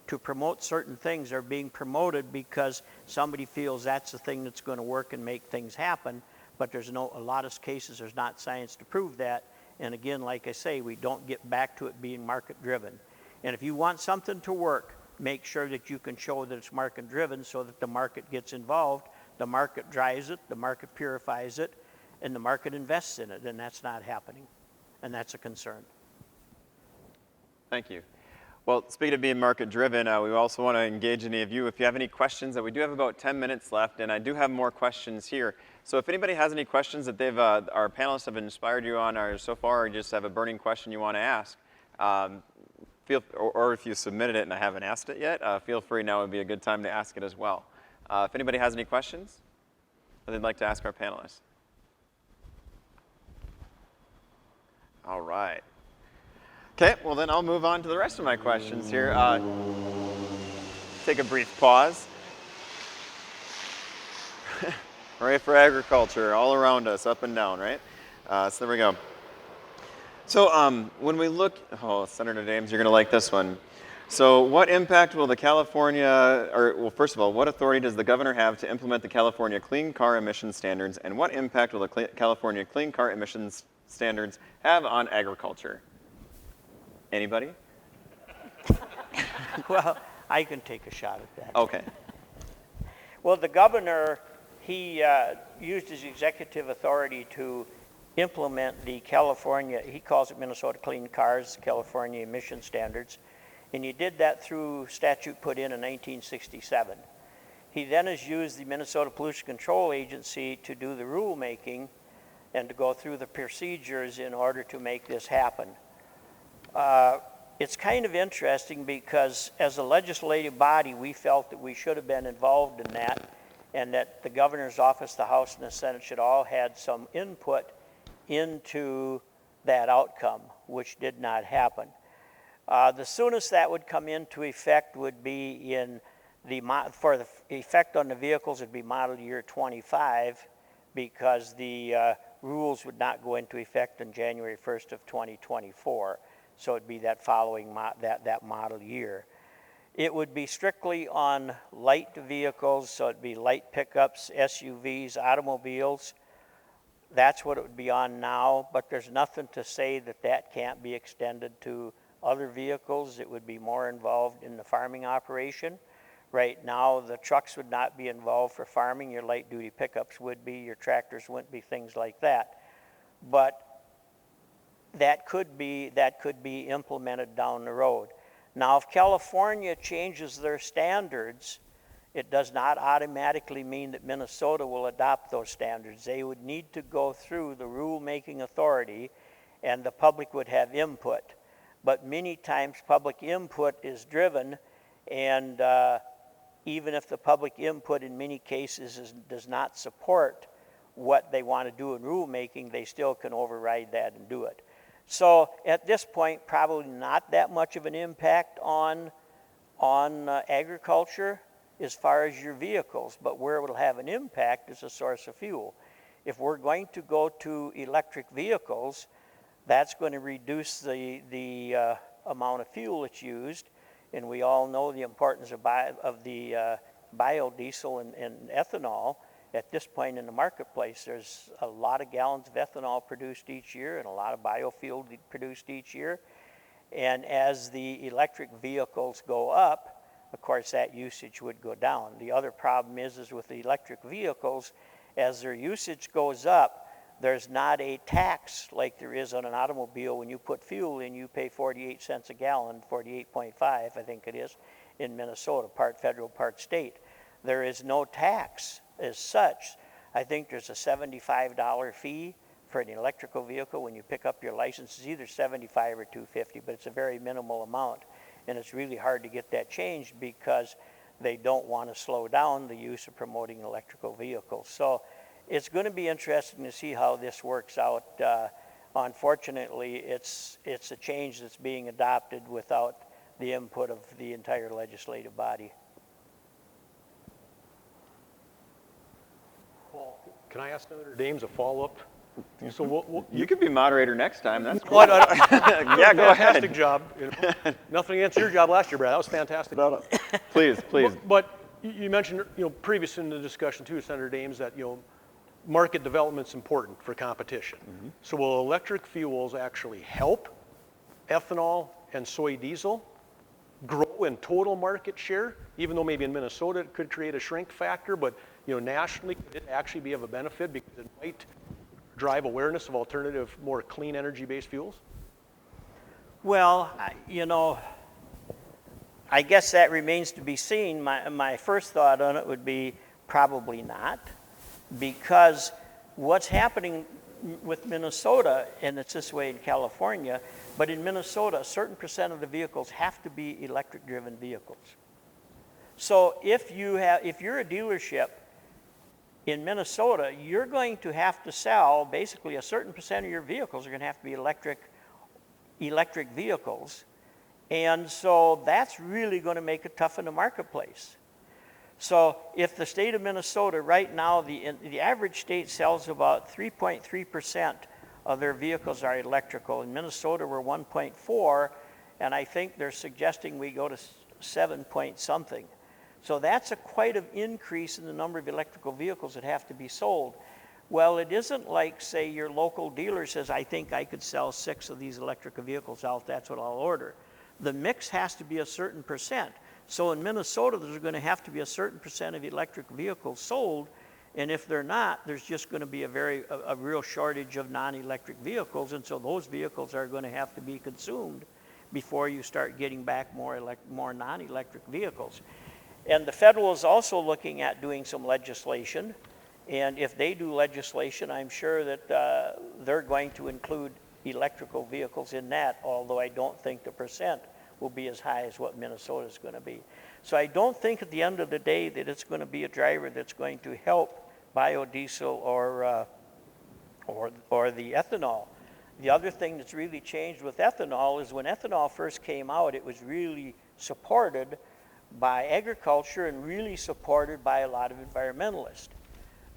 to promote certain things are being promoted because somebody feels that's the thing that's going to work and make things happen. But there's a lot of cases there's not science to prove that. And again, like I say, we don't get back to it being market driven. And if you want something to work, make sure that you can show that it's market driven so that the market gets involved, the market drives it, the market purifies it, and the market invests in it. And that's not happening. And that's a concern. Thank you. Well, speaking of being market driven, we also want to engage any of you. If you have any questions, that we do have about 10 minutes left, and I do have more questions here. So if anybody has any questions that our panelists have inspired you on or so far, or just have a burning question you want to ask, or if you submitted it and I haven't asked it yet, feel free. Now would be a good time to ask it as well. If anybody has any questions that they'd like to ask our panelists. All right. Okay, well then I'll move on to the rest of my questions here. Take a brief pause. Hooray for agriculture, all around us, up and down, right? So there we go. So when we look, Senator Dames, you're going to like this one. So what impact will first of all, what authority does the governor have to implement the California Clean Car Emissions Standards, and what impact will the California Clean Car Emissions Standards have on agriculture? Anybody? Well, I can take a shot at that. Okay. Well, the governor, he used his executive authority to implement the California, he calls it Minnesota Clean Cars, California Emission Standards, and he did that through statute put in 1967. He then has used the Minnesota Pollution Control Agency to do the rulemaking and to go through the procedures in order to make this happen. It's kind of interesting because as a legislative body, we felt that we should have been involved in that and that the governor's office, the House, and the Senate should all had some input into that outcome, which did not happen. The soonest that would come into effect would be for the effect on the vehicles would be model year 25 because the rules would not go into effect on January 1st of 2024. So it'd be that following that model year. It would be strictly on light vehicles, so it'd be light pickups, SUVs, automobiles. That's what it would be on now, but there's nothing to say that that can't be extended to other vehicles. It would be more involved in the farming operation. Right now, the trucks would not be involved for farming. Your light duty pickups would be, your tractors wouldn't be, things like that. But that could be implemented down the road. Now, if California changes their standards, it does not automatically mean that Minnesota will adopt those standards. They would need to go through the rulemaking authority and the public would have input. But many times public input is driven, and even if the public input in many cases does not support what they want to do in rulemaking, they still can override that and do it. So at this point, probably not that much of an impact on agriculture as far as your vehicles, but where it will have an impact is a source of fuel. If we're going to go to electric vehicles, that's going to reduce the amount of fuel that's used, and we all know the importance of the biodiesel and ethanol. At this point in the marketplace, there's a lot of gallons of ethanol produced each year and a lot of biofuel produced each year. And as the electric vehicles go up, of course, that usage would go down. The other problem is with the electric vehicles, as their usage goes up, there's not a tax like there is on an automobile. When you put fuel in, you pay 48 cents a gallon, 48.5, I think it is, in Minnesota, part federal, part state. There is no tax as such. I think there's a $75 fee for an electrical vehicle when you pick up your license. It's either $75 or $250, but it's a very minimal amount. And it's really hard to get that changed because they don't want to slow down the use of promoting electrical vehicles. So it's going to be interesting to see how this works out. Unfortunately, it's a change that's being adopted without the input of the entire legislative body. Can I ask Senator Dames a follow-up? So You could be moderator next time. That's cool. Well, Yeah, go fantastic ahead. job. Nothing against your job last year, Brad. That was fantastic. Please. But you mentioned, previous in the discussion too, Senator Dames, that market development's important for competition. So will electric fuels actually help ethanol and soy diesel grow in total market share, even though maybe in Minnesota it could create a shrink factor, but nationally could it actually be of a benefit because it might drive awareness of alternative, more clean energy-based fuels? Well, I guess that remains to be seen. My first thought on it would be probably not, because what's happening with Minnesota, and it's this way in California, but in Minnesota, a certain percent of the vehicles have to be electric-driven vehicles. So if you're a dealership in Minnesota, you're going to have to sell basically a certain percent of your vehicles are going to have to be electric vehicles. And so that's really going to make it tough in the marketplace. So if the state of Minnesota right now, the average state sells about 3.3% of their vehicles are electrical. In Minnesota, we're 1.4, and I think they're suggesting we go to 7 point something. So that's quite an increase in the number of electrical vehicles that have to be sold. Well, it isn't like, say, your local dealer says, I think I could sell 6 of these electric vehicles out, that's what I'll order. The mix has to be a certain percent. So in Minnesota, there's going to have to be a certain percent of electric vehicles sold, and if they're not, there's just going to be a real shortage of non-electric vehicles, and so those vehicles are going to have to be consumed before you start getting back more non-electric vehicles. And the federal is also looking at doing some legislation, and if they do legislation, I'm sure that they're going to include electrical vehicles in that, although I don't think the percent will be as high as what Minnesota is going to be. So I don't think at the end of the day that it's going to be a driver that's going to help biodiesel or the ethanol. The other thing that's really changed with ethanol is when ethanol first came out, it was really supported by agriculture and really supported by a lot of environmentalists.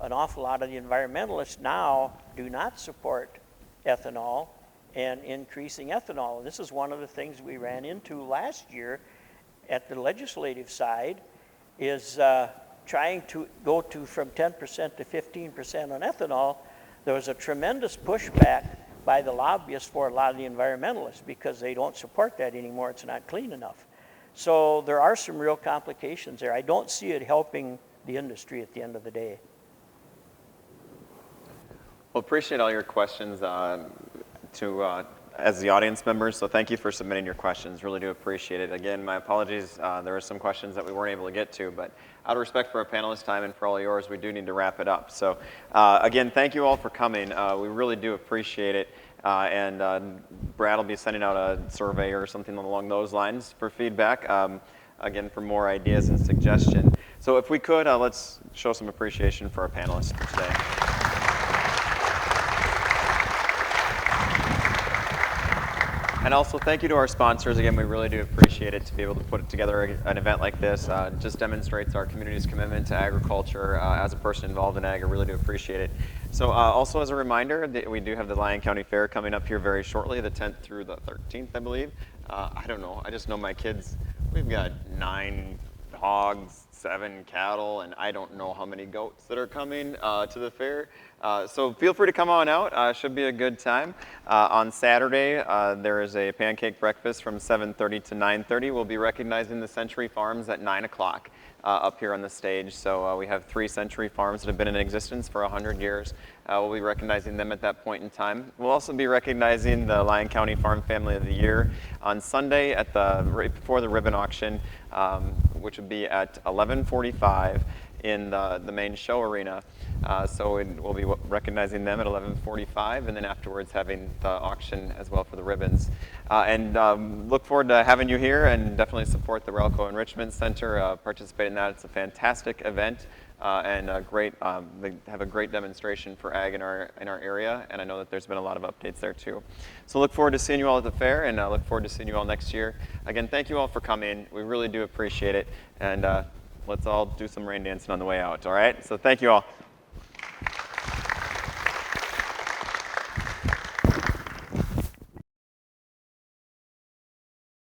An awful lot of the environmentalists now do not support ethanol and increasing ethanol. And this is one of the things we ran into last year at the legislative side, is trying to go from 10% to 15% on ethanol. There was a tremendous pushback by the lobbyists for a lot of the environmentalists because they don't support that anymore. It's not clean enough. So there are some real complications there. I don't see it helping the industry at the end of the day. Well, appreciate all your questions as the audience members, so thank you for submitting your questions. Really do appreciate it. Again, my apologies, there were some questions that we weren't able to get to, but out of respect for our panelists' time and for all yours, we do need to wrap it up. So again, thank you all for coming. We really do appreciate it. And Brad will be sending out a survey or something along those lines for feedback, again, for more ideas and suggestions. So if we could, let's show some appreciation for our panelists for today. And also thank you to our sponsors. Again, we really do appreciate it to be able to put together an event like this. Just demonstrates our community's commitment to agriculture. As a person involved in ag, I really do appreciate it. So also as a reminder, we do have the Lyon County Fair coming up here very shortly, the 10th through the 13th, I believe. I don't know, I just know my kids, we've got 9 hogs, 7 cattle, and I don't know how many goats that are coming to the fair. So feel free to come on out. Should be a good time. On Saturday, there is a pancake breakfast from 7:30 to 9:30. We'll be recognizing the Century Farms at 9 o'clock up here on the stage. So we have 3 Century Farms that have been in existence for 100 years. We'll be recognizing them at that point in time. We'll also be recognizing the Lyon County Farm Family of the Year on Sunday at right before the ribbon auction, which would be at 11:45. in the main show arena. So we'll be recognizing them at 11:45, and then afterwards having the auction as well for the ribbons. Look forward to having you here, and definitely support the Relco Enrichment Center. Participate in that. It's a fantastic event. And they have a great demonstration for ag in our area, and I know that there's been a lot of updates there too. So look forward to seeing you all at the fair, and look forward to seeing you all next year. Again, thank you all for coming. We really do appreciate it, and let's all do some rain dancing on the way out, all right? So thank you all.